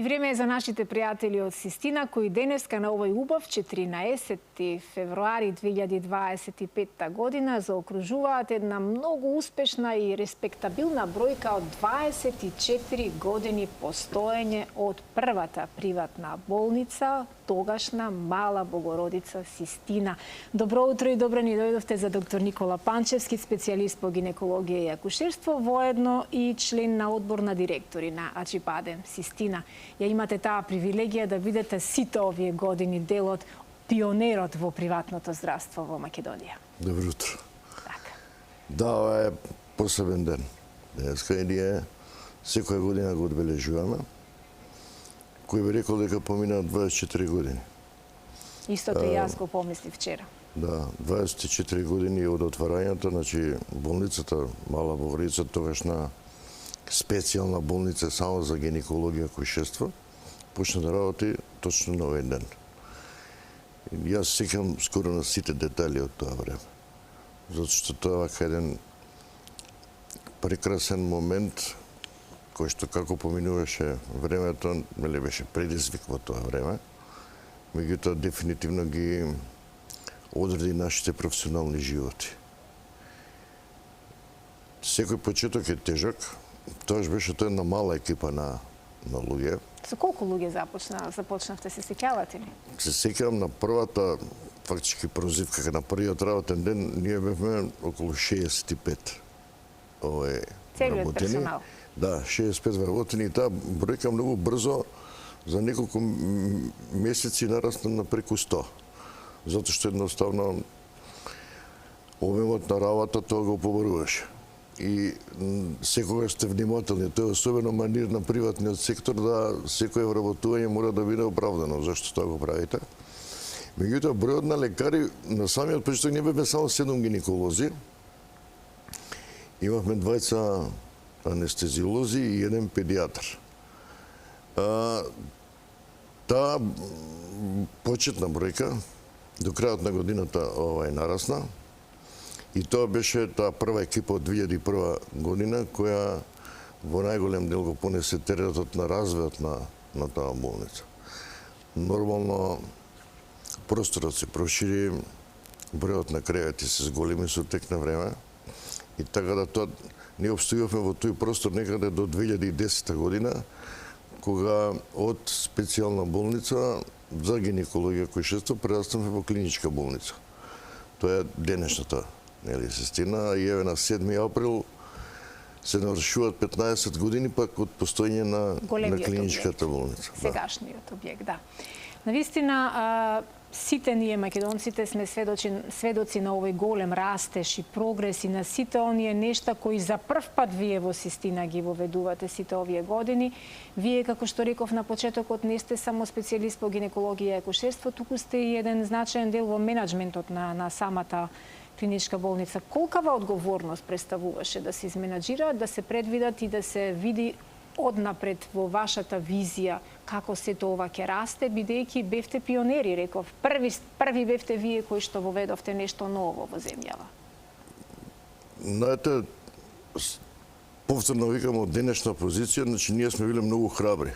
И време е за нашите пријатели од Систина, кои денеска на овој убав 14 февруари 2025 година заокружуваат една многу успешна и респектабилна бројка од 24 години постоење од првата приватна болница, тогашна Мала Богородица Систина. Добро утро и добро ни дојдовте за доктор Никола Панчевски, специјалист по гинекологија и акушерство, воедно и член на одбор на директори на Ачипаде Систина. Ја имате таа привилегија да бидете сите овие години дел од пионерот во приватното здравство во Македонија. Добро утро. Така. Да, ова е посебен ден. Денеска и ние секоја година го одбележуваме. Кој би рекол дека помина 24 години. Истото и јас го помислив вчера. Да, 24 години од отварањето, значи болницата Мала Богородица, тогашна специјална болница само за гинекологија и акушерство, почна да работи точно на овој ден. Јас сеќам скоро на сите детали од тоа време. Затоа што тоа е еден прекрасен момент кој што како поминуваше времето, нели беше предизвик во тоа време. Меѓутоа дефинитивно ги одреди нашите професионални животи. Секој почеток е тежок. Тоаш беше тоа една мала екипа на луѓе. Со колку луѓе започнавте, се сеќавате ли? Се сеќавам на првата фактички прозивка, на првиот работен ден, ние бевме околу 65. Целиот работени. персонал. Да, 65 вработени и таа бројка многу брзо за неколку месеци нарасна на преку 100. Затоа што едноставно обемот на работа тоа го побаруваше. И секогаш сте внимателни, тоа е особено манир на приватниот сектор да секое вработување мора да биде оправдано. Зашто тоа го правите? Меѓутоа, бројот на лекари на самиот почеток не бевме само 7 гинеколози. Имавме 2 анестезиолози и 1 педијатар. Таа почетна бројка до крајот на годината нарасна. И тоа беше таа прва екипа од 2001 година која во најголем дел го понесе теретот на развојот на таа болница. Нормално просторот се прошири, бројот на кревети се зголеми со тек на време и така да тоа ние обстојувавме во тој простор некаде до 2010 година кога од специјална болница за гинекологија и акушерство прераснавме во клиничка болница. Тоа е денешната Систина, и еве на 7 април се навршуваат 15 години пак од постоење на клиничката болница. Сегашниот објект, да. Навистина, сите ние македонците сме сведоци на овој голем растеж и прогрес и на сите оние нешта кои за прв пат вие во Систина ги воведувате сите овие години. Вие, како што реков на почетокот, не сте само специјалист по гинекологија и акушерство, туку сте и еден значаен дел во менаџментот на самата клиничка болница. Колкава одговорност представуваше да се изменаџираат, да се предвидат и да се види однапред во вашата визија како сето ова ќе расте, бидејќи бевте пионери, реков. Први бевте вие кои што воведовте нешто ново во земјава. Знаете, повторно викам од денешна позиција, значи ние сме биле многу храбри.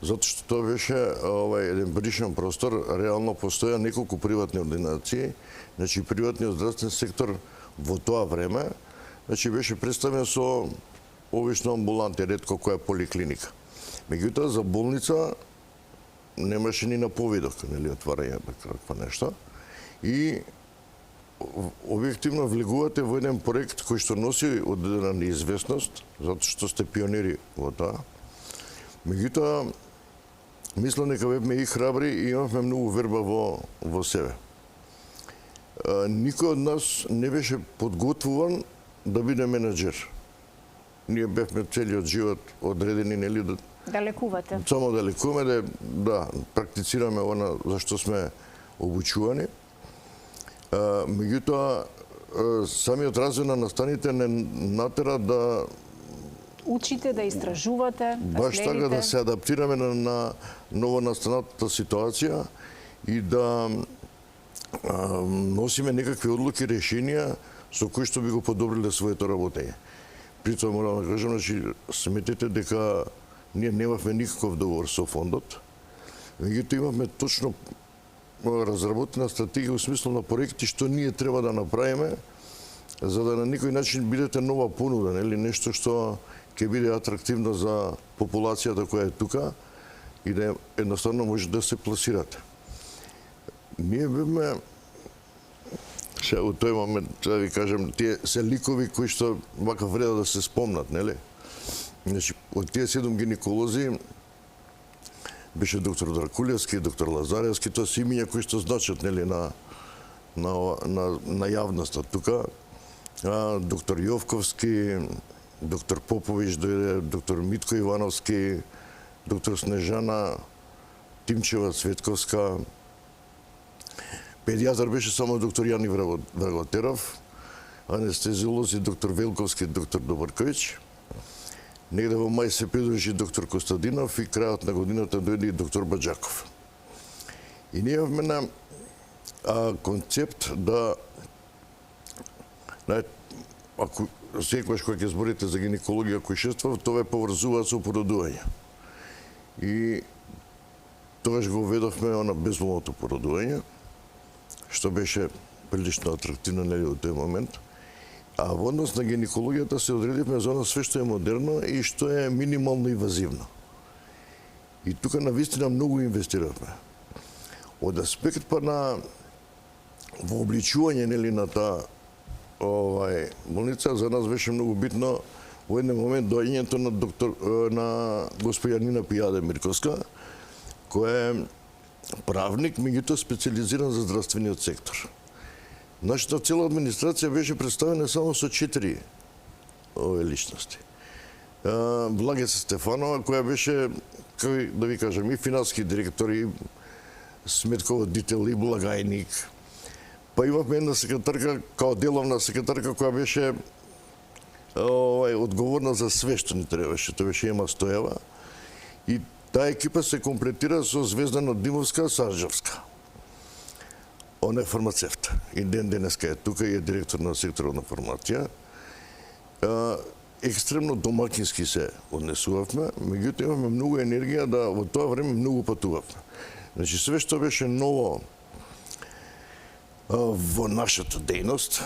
Затоа што тоа беше еден бришен простор, реално постоја неколку приватни ординации, значи приватниот здравствен сектор во тоа време, значи беше представен со обично амбуланти, ретко која поликлиника. Меѓутоа за болница немаше ни на повидок, отварање таква нешто. И објективно влегувате во еден проект кој што носи одредена неизвестност, затоа што сте пионери во тоа. Меѓутоа, мислам дека бевме и храбри и имавме многу верба во себе. Никој од нас не беше подготвуван да биде менеджер. Ние бевме целиот живот одредени, да лекувате. Само да лекуваме, да практицираме она за што сме обучувани. Меѓутоа, самиот развој на настаните не натера да учите, да истражувате, да баш следите. Така да се адаптираме на новонастанатата ситуација и да носиме некакви одлуки, решенија со кои што би го подобриле своето работење. При тоа морам да кажам, значи, сметете дека ние немавме никаков договор со фондот. Меѓутоа имавме точно разработена стратегија у смисло на проекти што ние треба да направиме за да на некој начин бидете нова понуда, нели нешто што ќе биде атрактивно за популацијата која е тука и да едноставно може да се пласирате. Ние бевме сега у тој момент, да ви кажем, тие се ликови кои што вака вреда да се спомнат, нели? Значи, од тие 7 гинеколози беше доктор Дракулевски, доктор Лазаревски, тоа се имиња кои што значат, нели, на јавноста тука. Доктор Јовковски, доктор Попович дојде, доктор Митко Ивановски, доктор Снежана Тимчева Цветковска. Педијатар беше само доктор Јани Враgoтеров, анестезиолози доктор Велковски, доктор Добрковиќ. Негде во мај се придружи доктор Костадинов и крајот на годината дојде и доктор Баджаков. И ние имавме на концепт да ако секогаш кога ќе зборите за гинекологија којшество, тоа е поврзува со породување. И тогаш го введовме на безболното породување, што беше прилично атрактивно нели во тој момент. А во однос на гинекологијата се одредивме за оно све што е модерно и што е минимално инвазивно. И тука навистина многу инвестиравме. Од аспект па на вообличување нели на таа болница за нас беше многу битно во еден момент доаѓањето на госпоѓа Нина Пијаде Мирковска, која е правник, меѓутоа специализиран за здравствениот сектор. Нашата цела администрација беше представена само со 4 личности. Благица Стефанова, која беше, како да ви кажам, и финански директор, и сметководител, и благајник. Па имавме една секретарка, као деловна секретарка, која беше одговорна за све што ни требаше. Тоа беше Ема Стоева. И таа екипа се комплетира со Звездана Димовска Сарджевска. Она е фармацевт. И денеска е тука и е директор на секторот на фармација. Екстремно домакински се однесувавме, меѓутоа имавме многу енергија да во тоа време многу патувавме. Значи све што беше ново во нашата дејност,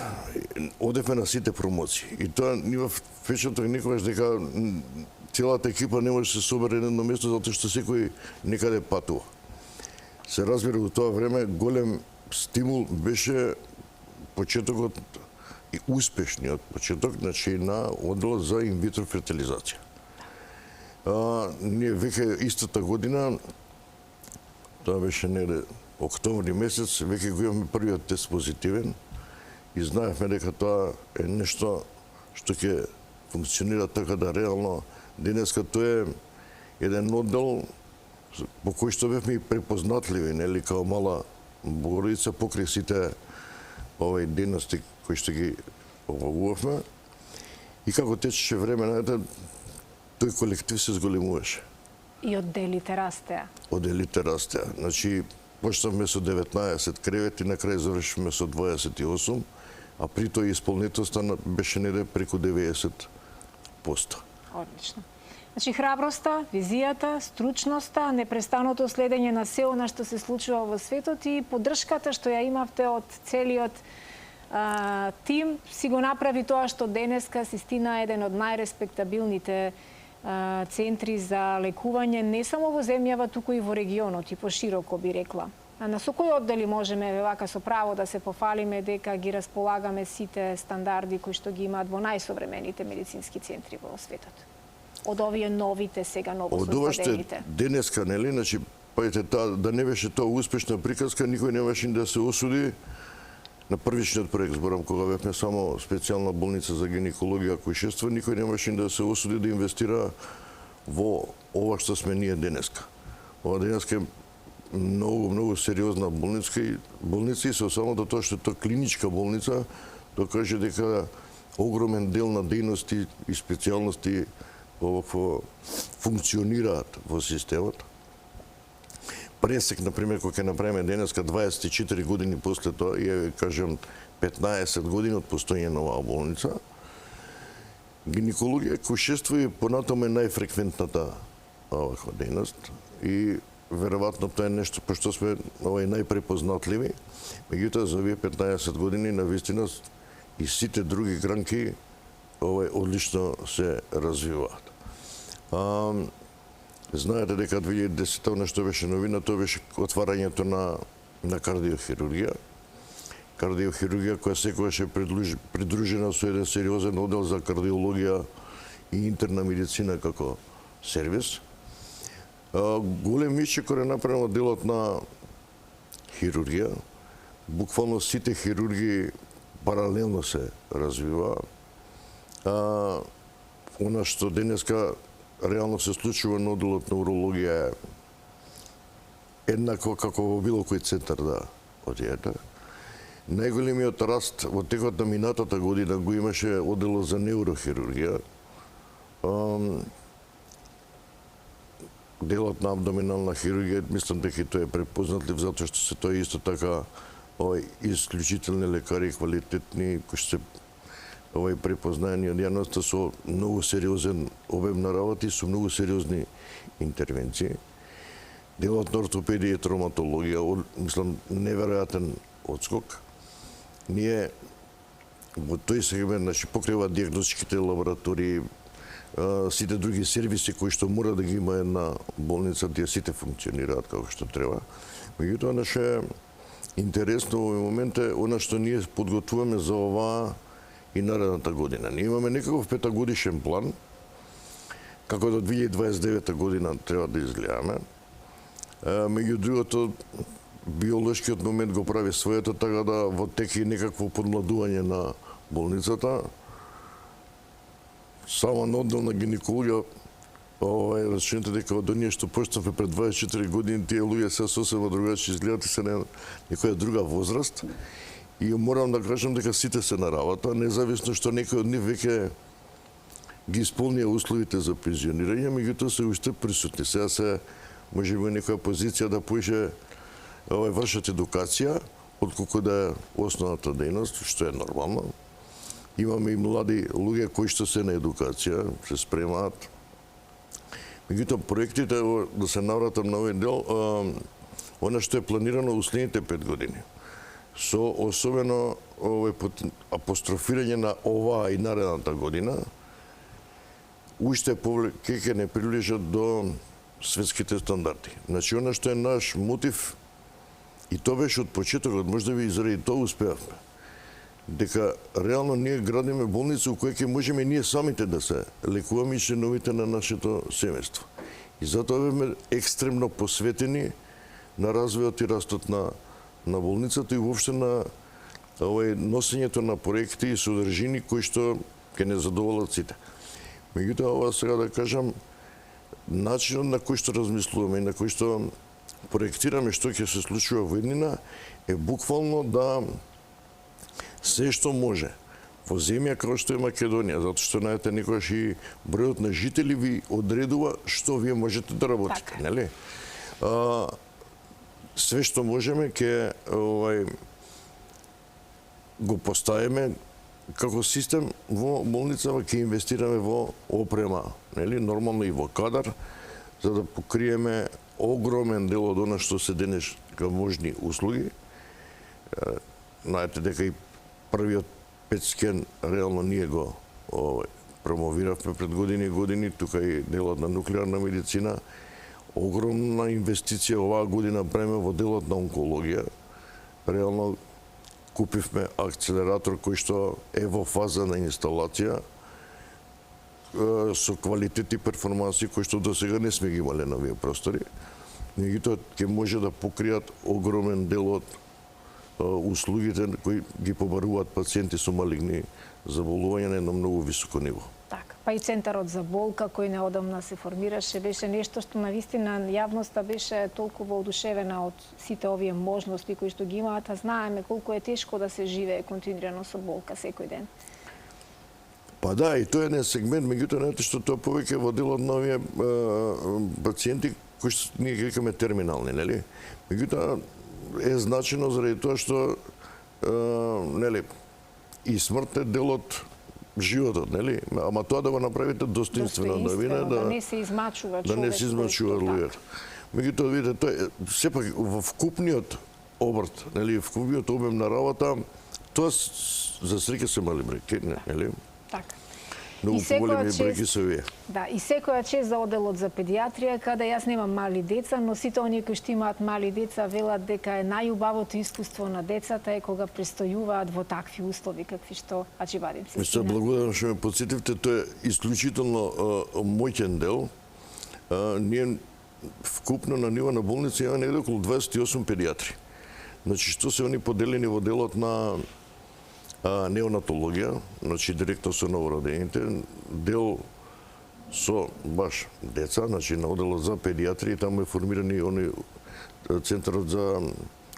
одевме на сите промоции. И тоа нива впечаток некогаш дека целата екипа не може да се собере на едно место затоа што секој некаде патува. Се разбира во тоа време голем стимул беше почетокот и успешниот почеток, значи на одделот за инвитро фертилизација. Ние веќе истата година, тоа беше негде октомври месец, веќе го имаме првиот тест позитивен и знаевме дека тоа е нешто што ќе функционира така да реално денеска тоа е еден оддел по кој што бевме и препознатливи, нели, као мала Богородица покрај сите дејности кои што ги облагувавме. И како течеше време, тој колектив се зголемуваше. И одделите растеа. Одделите растеа. Значи, почнавме со 19 кревети, на крај завршивме со 28, а при тоа исполнителноста беше неде преку 90%. Одлично. Значи, храброста, визијата, стручноста, непрестаното следење на се она што се случува во светот и поддршката што ја имавте од целиот тим, си го направи тоа што денеска се стина еден од најреспектабилните центри за лекување не само во земјава, туку и во регионот и пошироко би рекла. А на со кои оддели можеме вака со право да се пофалиме дека ги располагаме сите стандарди кои што ги имаат во најсовремените медицински центри во светот? Од овие новите сега новосоздадените. Од денеска, нели, значи, пајте, да не беше тоа успешна приказка, никој немаше да се осуди на првичниот проект, зборам, кога бевме само специјална болница за гинекологија којшество, никој немаше да се осуди да инвестира во ова што сме ние денеска. Ова денеска е многу сериозна болница и со само до тоа што тоа клиничка болница, тоа каже дека огромен дел на дејности и специјалности функционираат во системот. Пресек, например, кој ќе направиме денеска 24 години после тоа, и кажем 15 години од постоење на оваа болница, гинекологија којшество е понатоме најфреквентната оваква дејност и веројатно тоа е нешто пошто сме најпрепознатливи. Меѓутоа за овие 15 години навистина и сите други гранки одлично се развиваат. Знаете дека 2010 што беше новина, тоа беше отварањето на кардиохирургија. Кардиохирургија која секогаш е придружена со еден сериозен оддел за кардиологија и интерна медицина како сервис. Голем исчекор е направено делот на хирургија. Буквално сите хирурги паралелно се развива. Она што денеска реално се случува на одделот на урологија е еднакво како во било кој центар да одиете. Најголемиот раст во текот на минатата година го имаше одделот за неурохирургија. Делот на абдоминална хирургија, мислам дека тој е препознатлив затоа што се тоа исто така исклучителни лекари, квалитетни, кои се препознаени од јавноста со многу сериозен обем на работи и со многу сериозни интервенции. Делот на ортопедија и травматологија, мислам, неверојатен одскок. Ние во тој сегмент, значи, покрива дијагностичките лаборатории, сите други сервиси кои што мора да ги има една болница, тие сите функционираат како што треба. Меѓутоа, наше интересно во момент е она што ние подготвуваме за оваа и наредната година. Ние имаме некаков петагодишен план, како до 2029 година треба да изгледаме. Меѓу другото, биолошкиот момент го прави своето, така да во теки некакво подмладување на болницата. Само на оддел на гинекологија, рачунете дека од оние што почнавме пред 24 години, тие луѓе се сосема другачи изгледат и се на некоја друга возраст. И морам да кажам дека сите се на работа, независно што некои од нив веќе ги исполнија условите за пензионирање, меѓутоа се уште присутни. Сега се може би некоја позиција да поише вршат едукација, отколку да е основната дејност, што е нормално. Имаме и млади луѓе кои што се на едукација, се спремаат. Меѓутоа, проектите, да се навратам на овој дел, она што е планирано во следните 5 години, со особено апострофирање на оваа и наредната година, уште ќе не прилежат до светските стандарди. Значи, она што е наш мотив, и тоа беше од почетокот, можеби и заради тоа успеавме, дека реално ние градиме болница у која ќе можеме ние самите да се лекуваме и членовите на нашето семејство. И затоа бевме екстремно посветени на развојот и растот на болницата и воопште на носењето на проекти и содржини кои што ќе не задоволат сите. Меѓутоа, ова сега да кажам, начинот на кој што размислуваме и на кој што проектираме што ќе се случува во иднина е буквално да се што може во земја како што е Македонија, затоа што знаете некогаш и бројот на жители ви одредува што вие можете да работите, нели? Све што можеме ќе го поставиме како систем во болницава, ќе инвестираме во опрема, нели, нормално и во кадар, за да покриеме огромен дел од она што се денеска можни услуги. Знаете дека и првиот PET scan реално ние го промовиравме пред години и години, тука и делот на нуклеарна медицина. Огромна инвестиција оваа година правиме во делот на онкологија. Реално купивме акцелератор кој што е во фаза на инсталација со квалитет и перформанси кои што до сега не сме ги имале на овие простори. Меѓутоа ќе може да покријат огромен дел од услугите кои ги побаруваат пациенти со малигни заболувања на едно многу високо ниво. Така, па и центарот за болка кој неодамна се формираше беше нешто што навистина јавноста беше толкова одушевена од сите овие можности кои што ги имаат, а знаеме колку е тешко да се живее континуирано со болка секој ден. Па да, и тоа е еден сегмент, меѓутоа знаете што тоа повеќе во делот на овие пациенти кои што ние ги викаме терминални, нели? Меѓутоа е значено заради тоа што нели и смрт е дел од животот, нели? Ама тоа да го направите достоинствена новина, да не се измачува човек. да не се измачува луѓето. Меѓутоа, видите, тој сепак во вкупниот обрт, нели, вкупниот обем на работа, тоа за среќа се мали бројки, нели? Така. Многу поголеми бројки се вие. Да, и секоја чест за оделот за педиатрија, каде јас немам мали деца, но сите оние кои што имаат мали деца велат дека е најубавото искуство на децата е кога престојуваат во такви услови какви што Аџибадин се Се благодарам што ме подсетивте, тоа е исклучително моќен дел. Ние вкупно на ниво на болница имаме негде околу 28 педиатри. Значи, што се они поделени во делот на неонатологија, значи директно со новородените, дел со баш деца, значи на оделот за педиатрија, таму е формирани они центарот за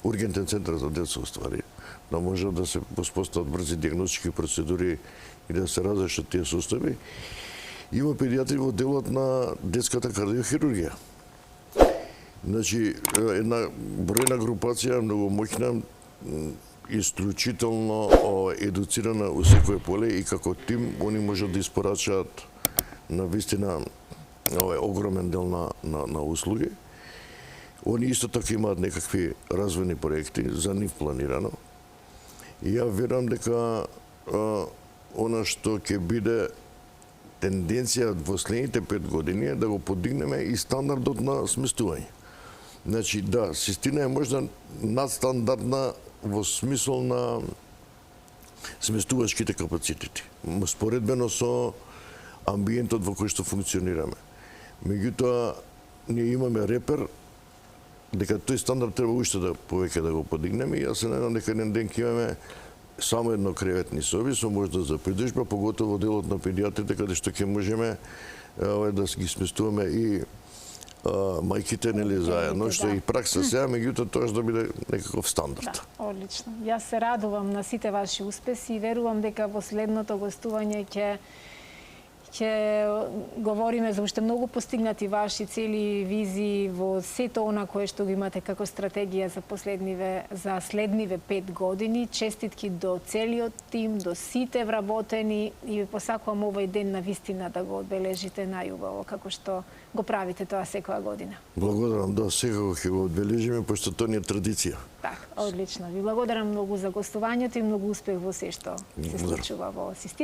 ургентен центар за деца уствари, да може да се воспостават брзи диагностички процедури и да се разрешат тие состојби. Има педиатри во делот на детската кардиохирургија. Значи, една бројна групација, многу моќна, исклучително едуцирана у секое поле и како тим они можат да испорачаат на вистина огромен дел на услуги. Они исто така имаат некакви развојни проекти за нив планирано. И ја верувам дека она што ќе биде тенденција во следните 5 години е да го подигнеме и стандардот на сместување. Значи, да, Систина е можда надстандардна во смисол на сместувачките капацитети, споредбено со амбиентот во кој што функционираме. Меѓутоа, ние имаме репер дека тој стандард треба уште да повеќе да го подигнеме и јас се надевам дека еден ден ќе имаме само едно креветни соби со можност за придружба, поготово делот на педиатрите, каде што ќе можеме да ги сместуваме и мајките, нели, заедно, што е и пракса сега, меѓутоа тоа да биде некаков стандард. Да, одлично. Јас се радувам на сите ваши успеси и верувам дека во следното гостување ќе говориме за уште многу постигнати ваши цели и визии во сето она кое што го имате како стратегија за следниве 5 години. Честитки до целиот тим, до сите вработени и ви посакувам овој ден на вистина да го одбележите најубаво како што го правите тоа секоја година. Благодарам, да, секако ќе го одбележиме, пошто тоа ни е традиција. Така, одлично. Ви благодарам многу за гостувањето и многу успех во се што се случува во Систина.